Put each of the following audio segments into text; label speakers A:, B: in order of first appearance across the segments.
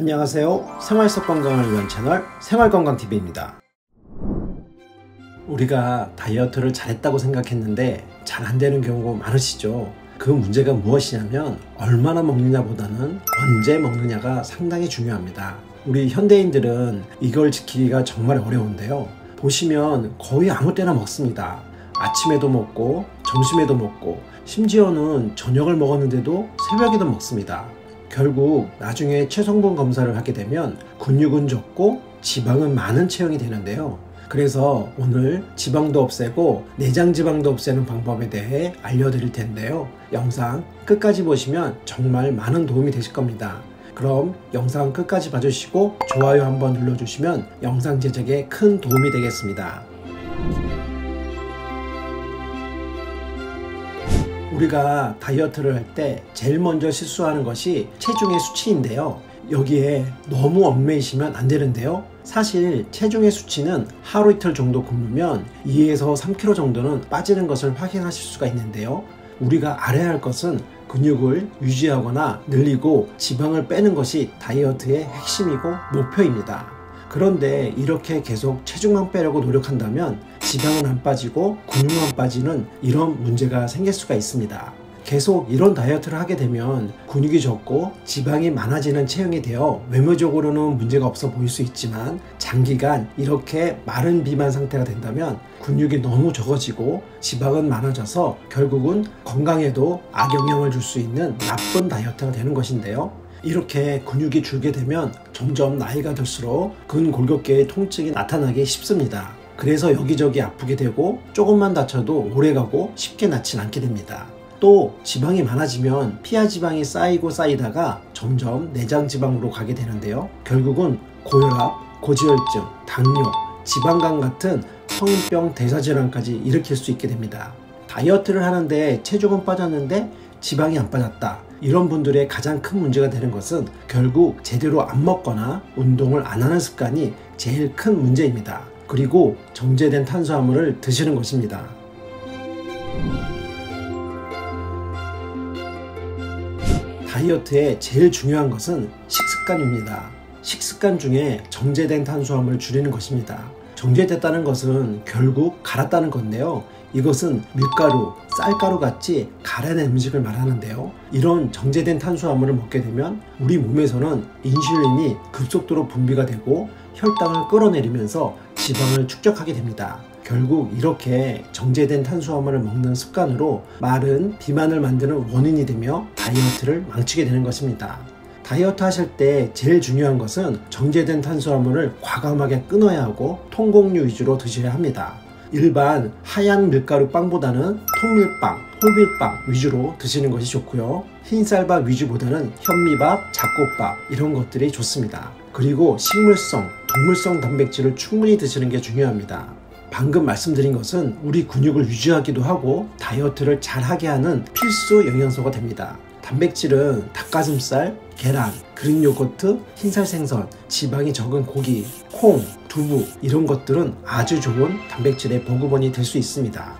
A: 안녕하세요. 생활 속 건강을 위한 채널 생활건강TV입니다. 우리가 다이어트를 잘했다고 생각했는데 잘 안되는 경우가 많으시죠. 그 문제가 무엇이냐면 얼마나 먹느냐 보다는 언제 먹느냐가 상당히 중요합니다. 우리 현대인들은 이걸 지키기가 정말 어려운데요. 보시면 거의 아무 때나 먹습니다. 아침에도 먹고 점심에도 먹고 심지어는 저녁을 먹었는데도 새벽에도 먹습니다. 결국 나중에 체성분 검사를 하게 되면 근육은 적고 지방은 많은 체형이 되는데요. 그래서 오늘 지방도 없애고 내장 지방도 없애는 방법에 대해 알려드릴 텐데요. 영상 끝까지 보시면 정말 많은 도움이 되실 겁니다. 그럼 영상 끝까지 봐주시고 좋아요 한번 눌러주시면 영상 제작에 큰 도움이 되겠습니다. 우리가 다이어트를 할 때 제일 먼저 실수하는 것이 체중의 수치인데요. 여기에 너무 얽매이시면 안 되는데요. 사실 체중의 수치는 하루 이틀 정도 굶으면 2에서 3kg 정도는 빠지는 것을 확인하실 수가 있는데요. 우리가 알아야 할 것은 근육을 유지하거나 늘리고 지방을 빼는 것이 다이어트의 핵심이고 목표입니다. 그런데 이렇게 계속 체중만 빼려고 노력한다면 지방은 안 빠지고 근육만 빠지는 이런 문제가 생길 수가 있습니다. 계속 이런 다이어트를 하게 되면 근육이 적고 지방이 많아지는 체형이 되어 외모적으로는 문제가 없어 보일 수 있지만 장기간 이렇게 마른 비만 상태가 된다면 근육이 너무 적어지고 지방은 많아져서 결국은 건강에도 악영향을 줄 수 있는 나쁜 다이어트가 되는 것인데요. 이렇게 근육이 줄게 되면 점점 나이가 들수록 근골격계의 통증이 나타나기 쉽습니다. 그래서 여기저기 아프게 되고 조금만 다쳐도 오래가고 쉽게 낫진 않게 됩니다. 또 지방이 많아지면 피하 지방이 쌓이고 쌓이다가 점점 내장 지방으로 가게 되는데요. 결국은 고혈압, 고지혈증, 당뇨, 지방간 같은 성인병 대사질환까지 일으킬 수 있게 됩니다. 다이어트를 하는데 체중은 빠졌는데 지방이 안 빠졌다. 이런 분들의 가장 큰 문제가 되는 것은 결국 제대로 안 먹거나 운동을 안 하는 습관이 제일 큰 문제입니다. 그리고 정제된 탄수화물을 드시는 것입니다. 다이어트에 제일 중요한 것은 식습관입니다. 식습관 중에 정제된 탄수화물을 줄이는 것입니다. 정제됐다는 것은 결국 갈았다는 건데요. 이것은 밀가루, 쌀가루 같이 갈아낸 음식을 말하는데요. 이런 정제된 탄수화물을 먹게 되면 우리 몸에서는 인슐린이 급속도로 분비가 되고 혈당을 끌어내리면서 지방을 축적하게 됩니다. 결국 이렇게 정제된 탄수화물을 먹는 습관으로 마른 비만을 만드는 원인이 되며 다이어트를 망치게 되는 것입니다. 다이어트 하실 때 제일 중요한 것은 정제된 탄수화물을 과감하게 끊어야 하고 통곡류 위주로 드셔야 합니다. 일반 하얀 밀가루 빵보다는 통밀빵, 호밀빵 위주로 드시는 것이 좋고요. 흰쌀밥 위주보다는 현미밥, 잡곡밥 이런 것들이 좋습니다. 그리고 식물성, 동물성 단백질을 충분히 드시는 게 중요합니다. 방금 말씀드린 것은 우리 근육을 유지하기도 하고 다이어트를 잘하게 하는 필수 영양소가 됩니다. 단백질은 닭가슴살, 계란, 그릭 요거트, 흰살 생선, 지방이 적은 고기, 콩, 두부 이런 것들은 아주 좋은 단백질의 보급원이 될 수 있습니다.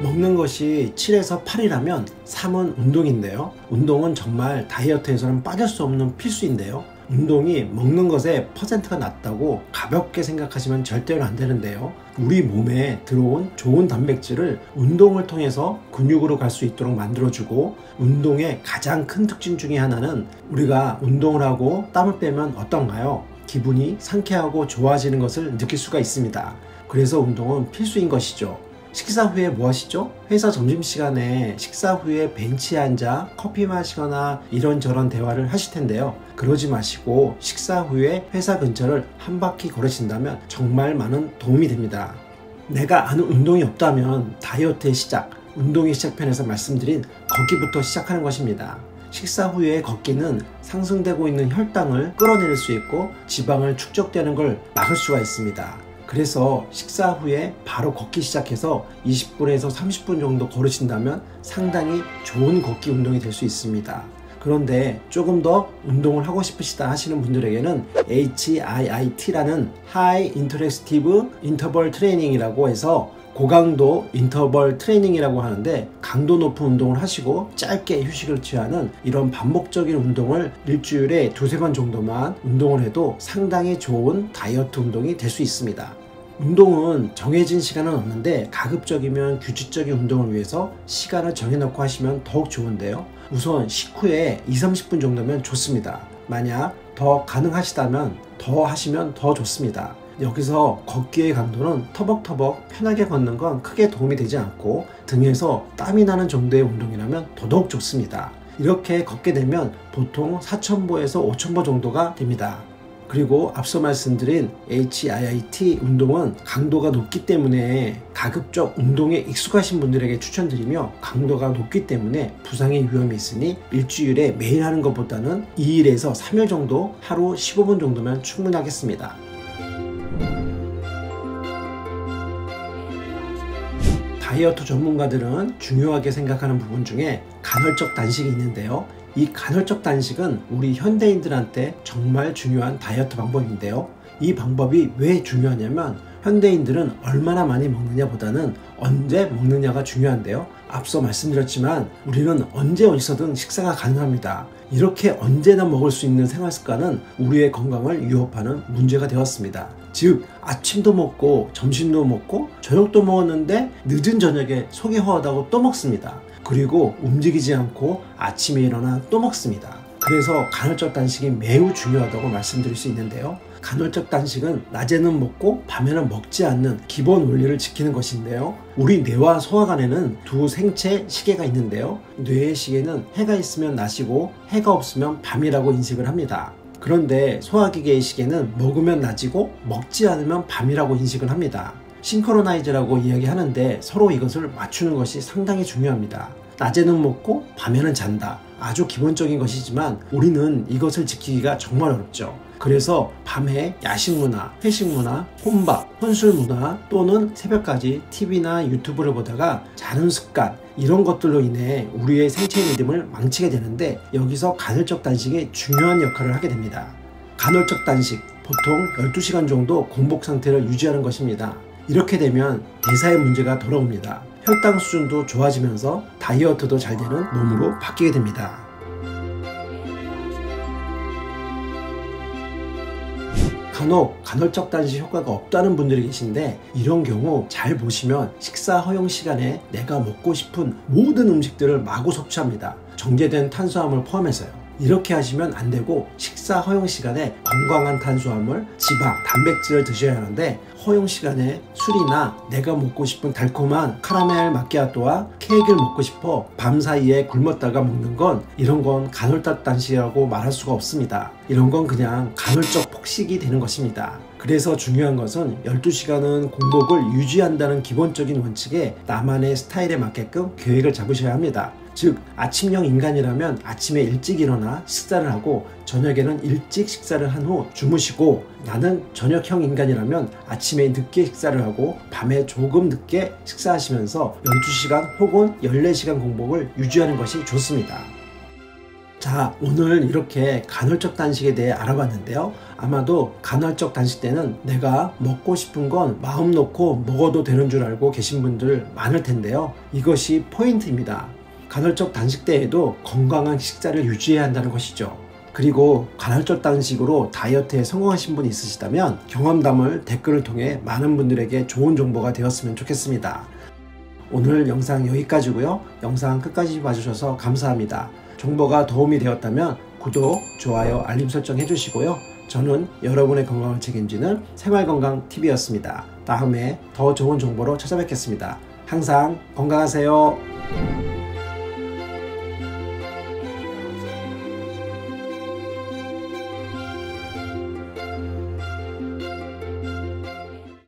A: 먹는 것이 7에서 8이라면 3은 운동인데요. 운동은 정말 다이어트에서는 빠질 수 없는 필수인데요. 운동이 먹는 것에 퍼센트가 낮다고 가볍게 생각하시면 절대로 안 되는데요. 우리 몸에 들어온 좋은 단백질을 운동을 통해서 근육으로 갈 수 있도록 만들어주고, 운동의 가장 큰 특징 중에 하나는 우리가 운동을 하고 땀을 빼면 어떤가요? 기분이 상쾌하고 좋아지는 것을 느낄 수가 있습니다. 그래서 운동은 필수인 것이죠. 식사 후에 뭐 하시죠? 회사 점심시간에 식사 후에 벤치에 앉아 커피 마시거나 이런저런 대화를 하실 텐데요. 그러지 마시고 식사 후에 회사 근처를 한 바퀴 걸으신다면 정말 많은 도움이 됩니다. 내가 아는 운동이 없다면 다이어트의 시작, 운동의 시작편에서 말씀드린 걷기부터 시작하는 것입니다. 식사 후에 걷기는 상승되고 있는 혈당을 끌어내릴 수 있고 지방을 축적되는 걸 막을 수가 있습니다. 그래서 식사 후에 바로 걷기 시작해서 20분에서 30분 정도 걸으신다면 상당히 좋은 걷기 운동이 될 수 있습니다. 그런데 조금 더 운동을 하고 싶으시다 하시는 분들에게는 HIIT라는 High Interactive Interval Training이라고 해서 고강도 인터벌 트레이닝이라고 하는데, 강도 높은 운동을 하시고 짧게 휴식을 취하는 이런 반복적인 운동을 일주일에 두세 번 정도만 운동을 해도 상당히 좋은 다이어트 운동이 될 수 있습니다. 운동은 정해진 시간은 없는데 가급적이면 규칙적인 운동을 위해서 시간을 정해놓고 하시면 더욱 좋은데요. 우선 식후에 20-30분 정도면 좋습니다. 만약 더 가능하시다면 더 하시면 더 좋습니다. 여기서 걷기의 강도는 터벅터벅 편하게 걷는 건 크게 도움이 되지 않고, 등에서 땀이 나는 정도의 운동이라면 더더욱 좋습니다. 이렇게 걷게 되면 보통 4,000보에서 5,000보 정도가 됩니다. 그리고 앞서 말씀드린 HIIT 운동은 강도가 높기 때문에 가급적 운동에 익숙하신 분들에게 추천드리며, 강도가 높기 때문에 부상의 위험이 있으니 일주일에 매일 하는 것보다는 2일에서 3일 정도 하루 15분 정도면 충분하겠습니다. 다이어트 전문가들은 중요하게 생각하는 부분 중에 간헐적 단식이 있는데요. 이 간헐적 단식은 우리 현대인들한테 정말 중요한 다이어트 방법인데요. 이 방법이 왜 중요하냐면, 현대인들은 얼마나 많이 먹느냐 보다는 언제 먹느냐가 중요한데요. 앞서 말씀드렸지만 우리는 언제 어디서든 식사가 가능합니다. 이렇게 언제나 먹을 수 있는 생활 습관은 우리의 건강을 위협하는 문제가 되었습니다. 즉, 아침도 먹고 점심도 먹고 저녁도 먹었는데 늦은 저녁에 속이 허하다고 또 먹습니다. 그리고 움직이지 않고 아침에 일어나 또 먹습니다. 그래서 간헐적 단식이 매우 중요하다고 말씀드릴 수 있는데요. 간헐적 단식은 낮에는 먹고 밤에는 먹지 않는 기본 원리를 지키는 것인데요. 우리 뇌와 소화관에는 두 생체 시계가 있는데요. 뇌의 시계는 해가 있으면 낮이고 해가 없으면 밤이라고 인식을 합니다. 그런데 소화기계의 시계는 먹으면 낮이고 먹지 않으면 밤이라고 인식을 합니다. 싱크로나이즈라고 이야기하는데 서로 이것을 맞추는 것이 상당히 중요합니다. 낮에는 먹고 밤에는 잔다. 아주 기본적인 것이지만 우리는 이것을 지키기가 정말 어렵죠. 그래서 밤에 야식 문화, 회식 문화, 혼밥, 혼술 문화, 또는 새벽까지 TV나 유튜브를 보다가 자는 습관, 이런 것들로 인해 우리의 생체 리듬을 망치게 되는데, 여기서 간헐적 단식이 중요한 역할을 하게 됩니다. 간헐적 단식, 보통 12시간 정도 공복 상태를 유지하는 것입니다. 이렇게 되면 대사의 문제가 돌아옵니다. 혈당 수준도 좋아지면서 다이어트도 잘 되는 몸으로 바뀌게 됩니다. 간혹 간헐적 단식 효과가 없다는 분들이 계신데, 이런 경우 잘 보시면 식사 허용 시간에 내가 먹고 싶은 모든 음식들을 마구 섭취합니다. 정제된 탄수화물 포함해서요. 이렇게 하시면 안 되고, 식사 허용 시간에 건강한 탄수화물, 지방, 단백질을 드셔야 하는데, 허용 시간에 술이나 내가 먹고 싶은 달콤한 카라멜 마키아토와 케이크를 먹고 싶어 밤 사이에 굶었다가 먹는 건, 이런 건 간헐적 단식이라고 말할 수가 없습니다. 이런 건 그냥 간헐적 폭식이 되는 것입니다. 그래서 중요한 것은 12시간은 공복을 유지한다는 기본적인 원칙에 나만의 스타일에 맞게끔 계획을 잡으셔야 합니다. 즉, 아침형 인간이라면 아침에 일찍 일어나 식사를 하고 저녁에는 일찍 식사를 한 후 주무시고, 나는 저녁형 인간이라면 아침에 늦게 식사를 하고 밤에 조금 늦게 식사하시면서 12시간 혹은 14시간 공복을 유지하는 것이 좋습니다. 자, 오늘 이렇게 간헐적 단식에 대해 알아봤는데요. 아마도 간헐적 단식 때는 내가 먹고 싶은 건 마음 놓고 먹어도 되는 줄 알고 계신 분들 많을 텐데요. 이것이 포인트입니다. 간헐적 단식 때에도 건강한 식사를 유지해야 한다는 것이죠. 그리고 간헐적 단식으로 다이어트에 성공하신 분이 있으시다면 경험담을 댓글을 통해 많은 분들에게 좋은 정보가 되었으면 좋겠습니다. 오늘 영상 여기까지고요. 영상 끝까지 봐주셔서 감사합니다. 정보가 도움이 되었다면 구독, 좋아요, 알림 설정 해주시고요. 저는 여러분의 건강을 책임지는 생활건강TV였습니다. 다음에 더 좋은 정보로 찾아뵙겠습니다. 항상 건강하세요.